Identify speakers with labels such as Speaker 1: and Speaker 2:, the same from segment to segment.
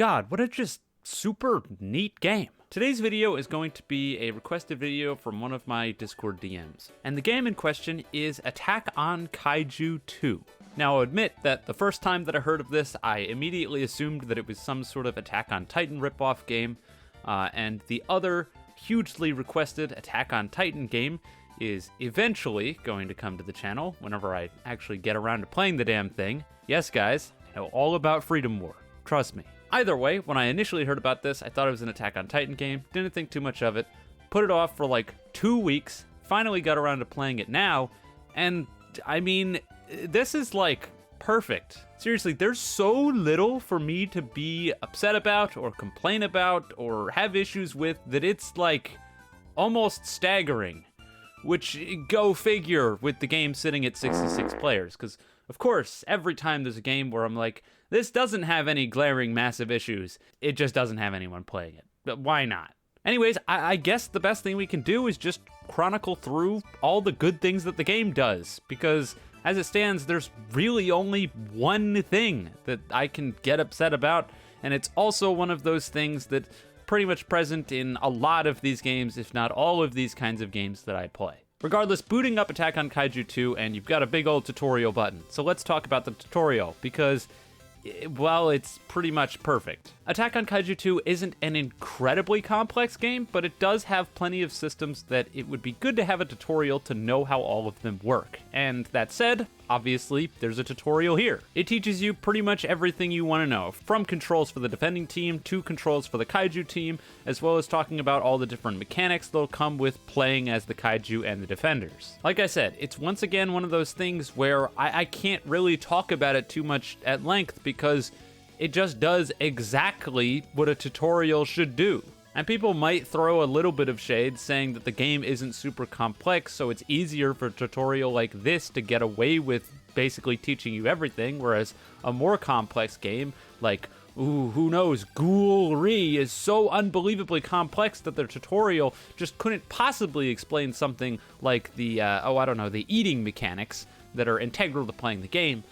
Speaker 1: God, what a just super neat game. Today's video is going to be a requested video from one of my Discord DMs, and the game in question is Attack on Kaiju 2. Now, I'll admit that the first time that I heard of this, I immediately assumed that it was some sort of Attack on Titan ripoff game, and the other hugely requested Attack on Titan game is eventually going to come to the channel whenever I actually get around to playing the damn thing. Yes, guys, I know all about Freedom War. Trust me. Either way, when I initially heard about this, I thought it was an Attack on Titan game, didn't think too much of it, put it off for like 2 weeks, finally got around to playing it now, and I mean, this is like perfect. Seriously, there's so little for me to be upset about or complain about or have issues with that it's like almost staggering. Which, go figure, with the game sitting at 66 players, because, of course, every time there's a game where I'm like, this doesn't have any glaring massive issues, it just doesn't have anyone playing it. But why not? Anyways, I guess the best thing we can do is just chronicle through all the good things that the game does, because, as it stands, there's really only one thing that I can get upset about, and it's also one of those things that pretty much present in a lot of these games, if not all of these kinds of games that I play. Regardless, booting up Attack on Kaiju 2, and you've got a big old tutorial button. So let's talk about the tutorial, because, well, it's pretty much perfect. Attack on Kaiju 2 isn't an incredibly complex game, but it does have plenty of systems that it would be good to have a tutorial to know how all of them work. And that said, obviously, there's a tutorial here. It teaches you pretty much everything you want to know, from controls for the defending team to controls for the Kaiju team, as well as talking about all the different mechanics that'll come with playing as the Kaiju and the defenders. Like I said, it's once again one of those things where I can't really talk about it too much at length because it just does exactly what a tutorial should do. And people might throw a little bit of shade saying that the game isn't super complex, so it's easier for a tutorial like this to get away with basically teaching you everything, whereas a more complex game like, who knows, Ghoul-Re is so unbelievably complex that their tutorial just couldn't possibly explain something like the, the eating mechanics that are integral to playing the game.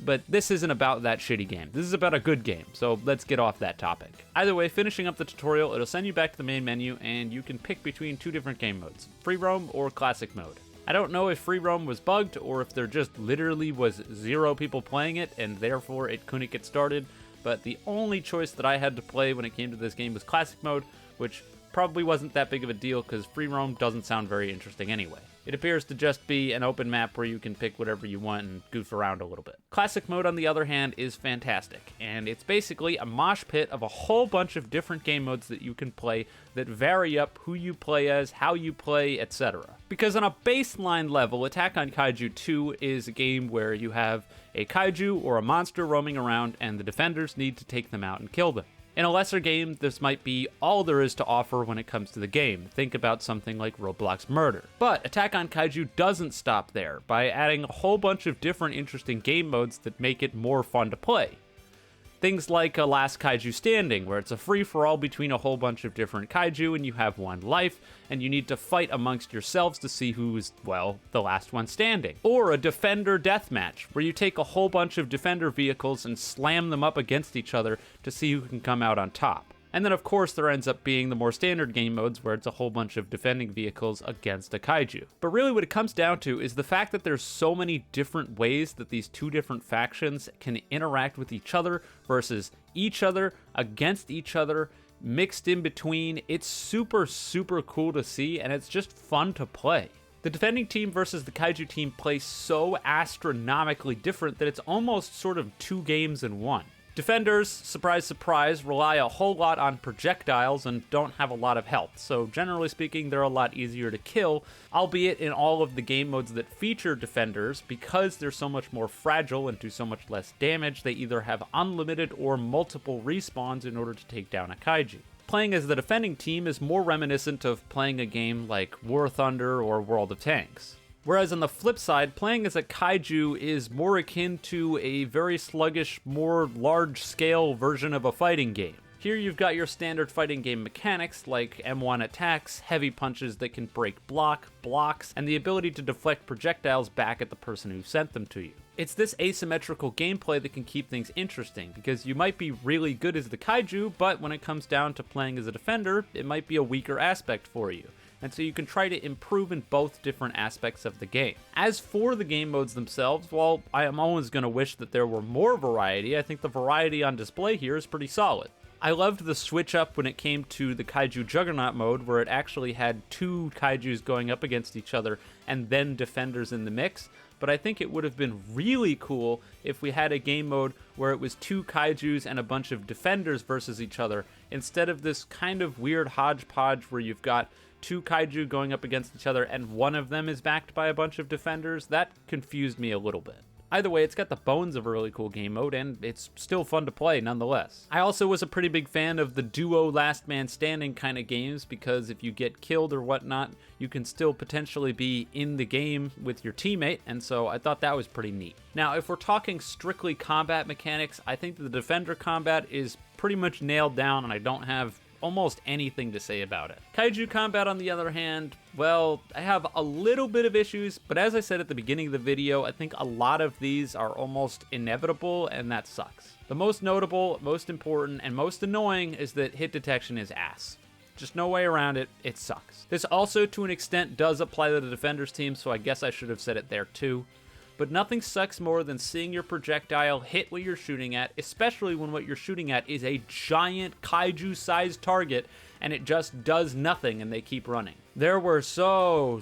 Speaker 1: But this isn't about that shitty game. This is about a good game, so let's get off that topic. Either way, finishing up the tutorial, it'll send you back to the main menu, and you can pick between two different game modes, free roam or classic mode. I don't know if free roam was bugged, or if there just literally was 0 people playing it, and therefore it couldn't get started, but the only choice that I had to play when it came to this game was classic mode, which probably wasn't that big of a deal, because free roam doesn't sound very interesting anyway. It appears to just be an open map where you can pick whatever you want and goof around a little bit. Classic mode, on the other hand, is fantastic, and it's basically a mosh pit of a whole bunch of different game modes that you can play that vary up who you play as, how you play, etc. Because on a baseline level, Attack on Kaiju 2 is a game where you have a kaiju or a monster roaming around, and the defenders need to take them out and kill them. In a lesser game, this might be all there is to offer when it comes to the game. Think about something like Roblox Murder. But Attack on Kaiju doesn't stop there by adding a whole bunch of different interesting game modes that make it more fun to play. Things like a Last Kaiju Standing, where it's a free-for-all between a whole bunch of different kaiju and you have one life, and you need to fight amongst yourselves to see who's, well, the last one standing. Or a Defender Deathmatch, where you take a whole bunch of Defender vehicles and slam them up against each other to see who can come out on top. And then, of course, there ends up being the more standard game modes where it's a whole bunch of defending vehicles against a kaiju. But really what it comes down to is the fact that there's so many different ways that these two different factions can interact with each other versus each other, against each other, mixed in between. It's super, super cool to see, and it's just fun to play. The defending team versus the kaiju team play so astronomically different that it's almost sort of 2 games in one. Defenders, surprise, surprise, rely a whole lot on projectiles and don't have a lot of health, so generally speaking, they're a lot easier to kill, albeit in all of the game modes that feature defenders, because they're so much more fragile and do so much less damage, they either have unlimited or multiple respawns in order to take down a kaiju. Playing as the defending team is more reminiscent of playing a game like War Thunder or World of Tanks. Whereas on the flip side, playing as a kaiju is more akin to a very sluggish, more large-scale version of a fighting game. Here you've got your standard fighting game mechanics like M1 attacks, heavy punches that can break blocks, and the ability to deflect projectiles back at the person who sent them to you. It's this asymmetrical gameplay that can keep things interesting, because you might be really good as the Kaiju, but when it comes down to playing as a defender, it might be a weaker aspect for you. And so you can try to improve in both different aspects of the game. As for the game modes themselves, well, I am always going to wish that there were more variety. I think the variety on display here is pretty solid. I loved the switch up when it came to the Kaiju Juggernaut mode, where it actually had two Kaijus going up against each other and then defenders in the mix. But I think it would have been really cool if we had a game mode where it was two Kaijus and a bunch of defenders versus each other, instead of this kind of weird hodgepodge where you've got two Kaiju going up against each other and one of them is backed by a bunch of defenders. That confused me a little bit. Either way, it's got the bones of a really cool game mode, and it's still fun to play nonetheless. I also was a pretty big fan of the duo last man standing kind of games, because if you get killed or whatnot, you can still potentially be in the game with your teammate, and so I thought that was pretty neat. Now, if we're talking strictly combat mechanics, I think the defender combat is pretty much nailed down, and I don't have almost anything to say about it. Kaiju combat, on the other hand, well, I have a little bit of issues, but as I said at the beginning of the video, I think a lot of these are almost inevitable, and that sucks. The most notable, most important, and most annoying is that hit detection is ass. Just no way around it, it sucks. This also, to an extent, does apply to the defenders team, so I guess I should have said it there too. But nothing sucks more than seeing your projectile hit what you're shooting at, especially when what you're shooting at is a giant Kaiju-sized target and it just does nothing and they keep running. There were so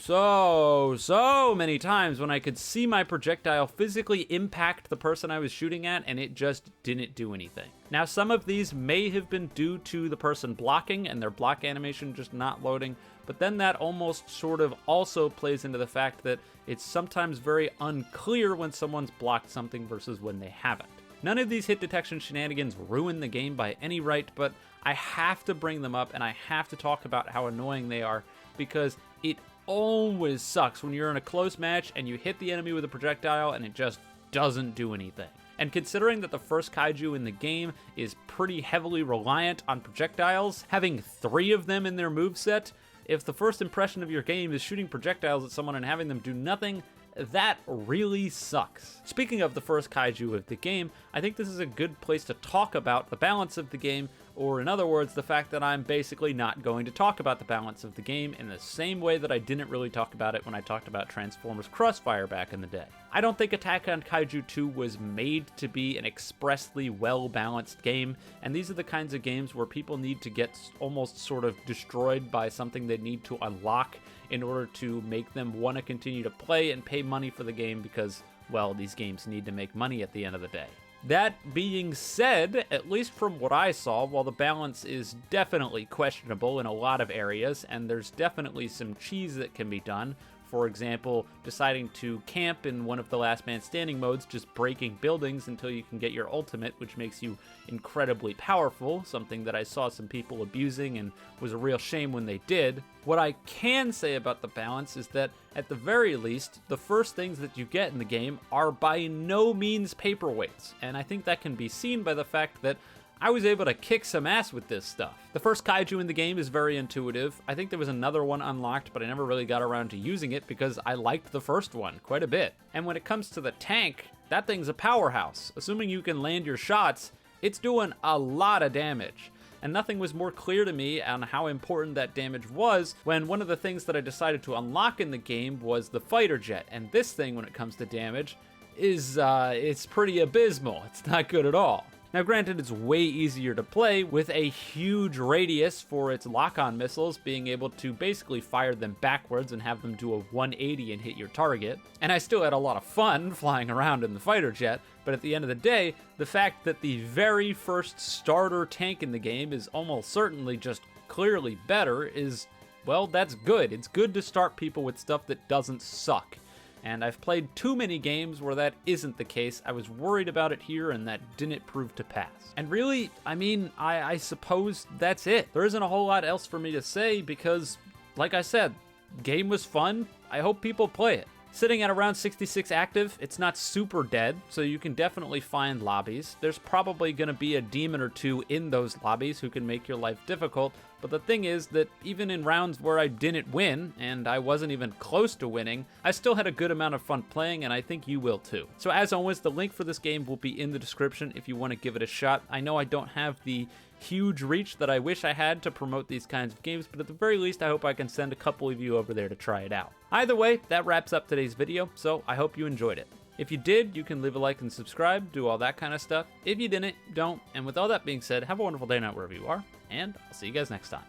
Speaker 1: many times when I could see my projectile physically impact the person I was shooting at and it just didn't do anything. Now, some of these may have been due to the person blocking and their block animation just not loading, but then that almost sort of also plays into the fact that it's sometimes very unclear when someone's blocked something versus when they haven't. None of these hit detection shenanigans ruin the game by any right, but I have to bring them up and I have to talk about how annoying they are, because it always sucks when you're in a close match and you hit the enemy with a projectile and it just doesn't do anything. And considering that the first Kaiju in the game is pretty heavily reliant on projectiles, having 3 of them in their moveset, if the first impression of your game is shooting projectiles at someone and having them do nothing, that really sucks. Speaking of the first Kaiju of the game, I think this is a good place to talk about the balance of the game, or in other words, the fact that I'm basically not going to talk about the balance of the game in the same way that I didn't really talk about it when I talked about Transformers Crossfire back in the day. I don't think Attack on Kaiju 2 was made to be an expressly well-balanced game, and these are the kinds of games where people need to get almost sort of destroyed by something they need to unlock in order to make them want to continue to play and pay money for the game, because, well, these games need to make money at the end of the day. That being said, at least from what I saw, while the balance is definitely questionable in a lot of areas, and there's definitely some cheese that can be done, for example, deciding to camp in one of the last man standing modes, just breaking buildings until you can get your ultimate, which makes you incredibly powerful, something that I saw some people abusing and was a real shame when they did. What I can say about the balance is that, at the very least, the first things that you get in the game are by no means paperweights, and I think that can be seen by the fact that I was able to kick some ass with this stuff. The first Kaiju in the game is very intuitive. I think there was another one unlocked, but I never really got around to using it because I liked the first one quite a bit. And when it comes to the tank, that thing's a powerhouse. Assuming you can land your shots, it's doing a lot of damage. And nothing was more clear to me on how important that damage was when one of the things that I decided to unlock in the game was the fighter jet. And this thing, when it comes to damage, is it's pretty abysmal. It's not good at all. Now, granted, it's way easier to play with a huge radius for its lock-on missiles, being able to basically fire them backwards and have them do a 180 and hit your target. And I still had a lot of fun flying around in the fighter jet, but at the end of the day, the fact that the very first starter tank in the game is almost certainly just clearly better is, well, that's good. It's good to start people with stuff that doesn't suck. And I've played too many games where that isn't the case. I was worried about it here, and that didn't prove to pass. And really, I mean, I suppose that's it. There isn't a whole lot else for me to say because, like I said, game was fun. I hope people play it. Sitting at around 66 active, it's not super dead, so you can definitely find lobbies. There's probably going to be a demon or two in those lobbies who can make your life difficult, but the thing is that even in rounds where I didn't win, and I wasn't even close to winning, I still had a good amount of fun playing, and I think you will too. So as always, the link for this game will be in the description if you want to give it a shot. I know I don't have the huge reach that I wish I had to promote these kinds of games, but at the very least I hope I can send a couple of you over there to try it out. Either way, that wraps up today's video, so I hope you enjoyed it. If you did, you can leave a like and subscribe, do all that kind of stuff. If you didn't, don't. And with all that being said, have a wonderful day night wherever you are, and I'll see you guys next time.